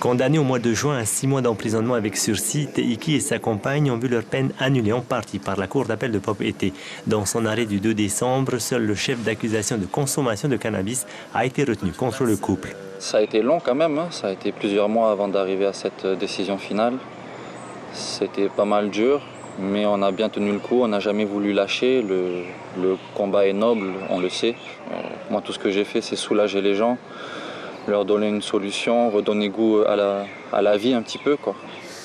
Condamnés au mois de juin à 6 mois d'emprisonnement avec sursis, Teiki et sa compagne ont vu leur peine annulée en partie par la Cour d'appel de Papeete. Dans son arrêt du 2 décembre, seul le chef d'accusation de consommation de cannabis a été retenu contre le couple. Ça a été long quand même, hein. Ça a été plusieurs mois avant d'arriver à cette décision finale. C'était pas mal dur, mais on a bien tenu le coup, on n'a jamais voulu lâcher. Le combat est noble, on le sait. Moi, tout ce que j'ai fait, c'est soulager les gens, leur donner une solution, redonner goût à la vie un petit peu, quoi.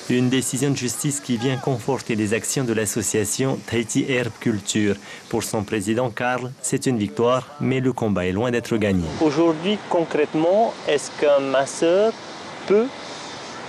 Une décision de justice qui vient conforter les actions de l'association Tahiti Herb Culture. Pour son président Karl, c'est une victoire, mais le combat est loin d'être gagné. Aujourd'hui, concrètement, est-ce qu'un masseur peut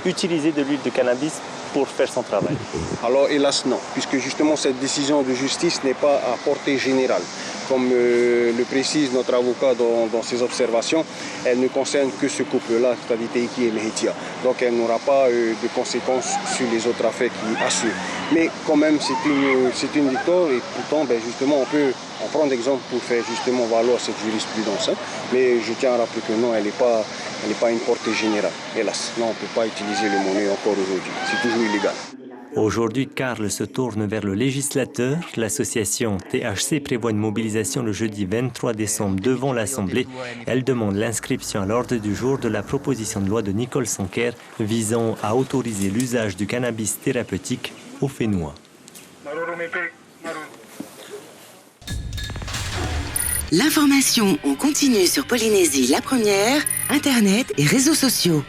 utiliser de l'huile de cannabis pour faire son travail? Alors hélas non, puisque justement cette décision de justice n'est pas à portée générale. Comme le précise notre avocat dans ses observations, elle ne concerne que ce couple-là, c'est-à-dire Teiki et Mehetia. Donc elle n'aura pas de conséquences sur les autres affaires qui assurent. Mais quand même, c'est une victoire et pourtant, justement, on peut en prendre exemple pour faire justement valoir cette jurisprudence. Hein. Mais je tiens à rappeler que non, elle n'est pas une portée générale. Hélas, non, on ne peut pas utiliser le monnaie encore aujourd'hui. C'est toujours illégal. Aujourd'hui, Karl se tourne vers le législateur. L'association THC prévoit une mobilisation le jeudi 23 décembre devant l'Assemblée. Elle demande l'inscription à l'ordre du jour de la proposition de loi de Nicole Sanquer visant à autoriser l'usage du cannabis thérapeutique aux Fénois. L'information en continu sur Polynésie la première, Internet et réseaux sociaux.